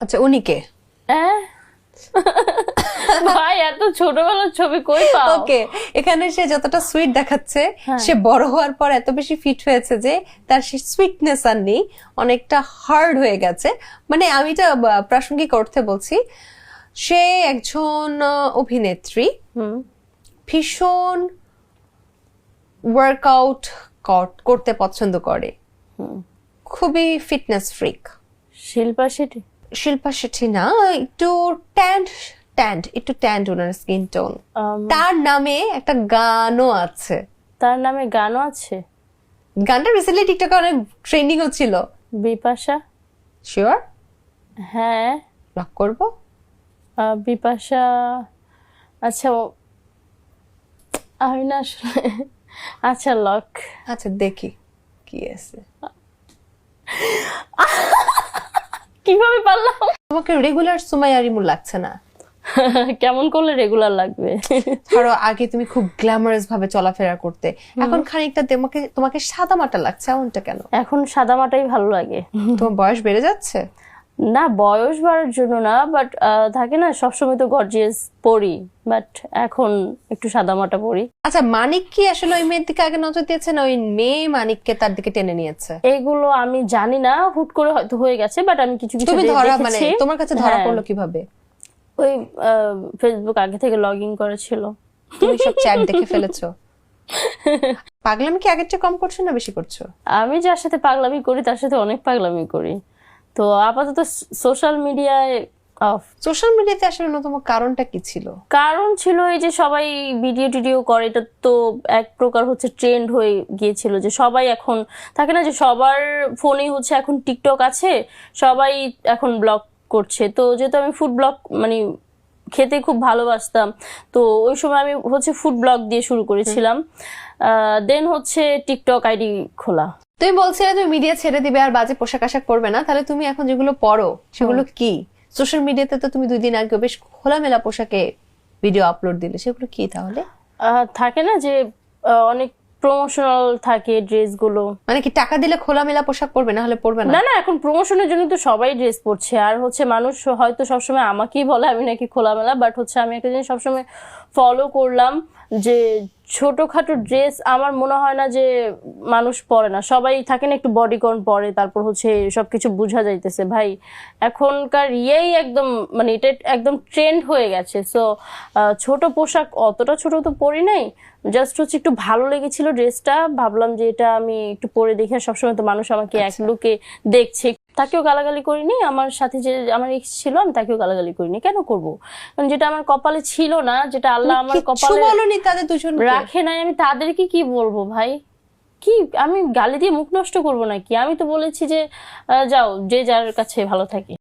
আচ্ছা, উনি কে? ভাই এত ছোটবেলার ছবি কই পাও? ওকে, এখানে সে যতটা সুইট দেখাচ্ছে সে বড় হওয়ার পর এত বেশি ফিট হয়েছে যে তার সে সুইটনেস আর নেই, অনেকটা হার্ড হয়ে গেছে। মানে আমি এটা প্রাসঙ্গিক অর্থে বলছি। সে একজন অভিনেত্রী, ভীষণ ওয়ার্কআউট করতে পছন্দ করে, খুবই ফিটনেস ফ্রিক। শিল্পা শেঠি? শিল্পা শেঠি না, একটু একটু ট্যান্ড ওনার স্কিন টোন। তার নামে একটা গানও আছে। তার নামে গানও আছে? গানটা রিসেন্টলি টিকটকে অনেক ট্রেন্ডিং হচ্ছিল। বিপাশা? শিওর? হ্যাঁ। লক করবো? বিপাশা। আচ্ছা আমি না আসলে আচ্ছা লক। আচ্ছা দেখি কি আছে। কিভাবে পারলাম? তোমাকে রেগুলার সুমাইয়া রিমু লাগছে না। কেমন করলে রেগুলার লাগবে? ধরো আগে তুমি খুব গ্ল্যামারাস ভাবে চলাফেরা করতে, এখন খানিকটা তোমাকে সাদামাটা লাগছে, এমনটা কেন? এখন সাদামাটাই ভালো লাগে। তোমার বয়স বেড়ে যাচ্ছে? না, বয়স বাড়ার জন্য না, বাট থাকে না সবসময় তো গর্জিয়াস পরি, বাট এখন একটু সাদামাটা পরি। আচ্ছা, মানিক কি আসলে ওই মেয়ের দিকে আগে নজর দিয়েছে না ওই মেয়ে মানিককে তার দিকে টেনে নিয়েছে? এইগুলো আমি জানি না, হুট করে হয়তো হয়ে গেছে, বাট আমি কিছু কিছু তুমি ধরা মানে দেখেছি। তোমার কাছে ধরা পড়লো কিভাবে? ওই ফেসবুক আগে থেকে লগইন করা ছিল। তুমি সব চ্যাট দেখে ফেলেছো? পাগলামি কি আগের চেয়ে কম করছো না বেশি করছো? আমি যার সাথে পাগলামি করি তার সাথে অনেক পাগলামি করি। তো আপাতত সোশ্যাল মিডিয়ায় অফ। সোশ্যাল মিডিয়াতে আসলে অন্যতম কারণটা কি ছিল? কারণ ছিল এই যে সবাই ভিডিও টিডিও করে, এটা তো এক প্রকার হচ্ছে ট্রেন্ড হয়ে গিয়েছিল, যে সবাই এখন থাকে না যে সবার ফোনেই হচ্ছে এখন টিকটক আছে, সবাই এখন ব্লগ করছে। তো যেহেতু আমি ফুড ব্লগ মানে খেতে খুব ভালোবাসতাম, তো ওই সময় আমি হচ্ছে ফুড ব্লগ দিয়ে শুরু করেছিলাম, দেন হচ্ছে টিকটক আইডি খোলা। তুমি বলছিলে তুমি মিডিয়া ছেড়ে দিবে আর বাজে পোশাক আশাক পরবে না, তাহলে তুমি এখন যেগুলো পরো সেগুলো কি? সোশ্যাল মিডিয়াতে তো তুমি 2 দিন আগে বেশ খোলামেলা পোশাকে ভিডিও আপলোড দিলে, সেগুলো কি তাহলে? থাকে না যে অনেক প্রমোশনাল থাকে ড্রেস গুলো। মানে কি টাকা দিলে খোলামেলা পোশাক পরবে, না হলে পরবে না? না না, এখন প্রমোশনের জন্য তো সবাই ড্রেস পরছে। আর হচ্ছে মানুষ হয়তো সবসময় আমাকেই বলে আমি নাকি খোলামেলা, বাট হচ্ছে আমি একটা জিনিস সবসময় ফলো করলাম যে ছোটখাটো ড্রেস আমার মনে হয় না যে মানুষ পরে না, সবাই থাকে না একটু বডিকন পরে, তারপর হচ্ছে সবকিছু বোঝা যাইতেছে। ভাই এখনকার একদম মানে এটা একদম ট্রেন্ড হয়ে গেছে। সো ছোট পোশাক অতটা ছোট তো পরি নাই, জাস্ট হচ্ছে একটু ভালো লেগেছিল ড্রেসটা, ভাবলাম যে এটা আমি একটু পরে দেখে, সবসময় তো মানুষ আমাকে এক লুকে দেখছে। তাকেও গালাগালি করিনি, আমার সাথে যে আমার এক্স ছিল আমি তাকেও গালাগালি করিনি। কেন করব? কারণ যেটা আমার কপালে ছিল না, যেটা আল্লাহ আমার কপালে বলনি তাদের দুজন রাখে নাই, আমি তাদেরকে কি বলবো ভাই? কি আমি গালি দিয়ে মুখ নষ্ট করবো নাকি? আমি তো বলেছি যে যাও, যে যার কাছে ভালো থাকে।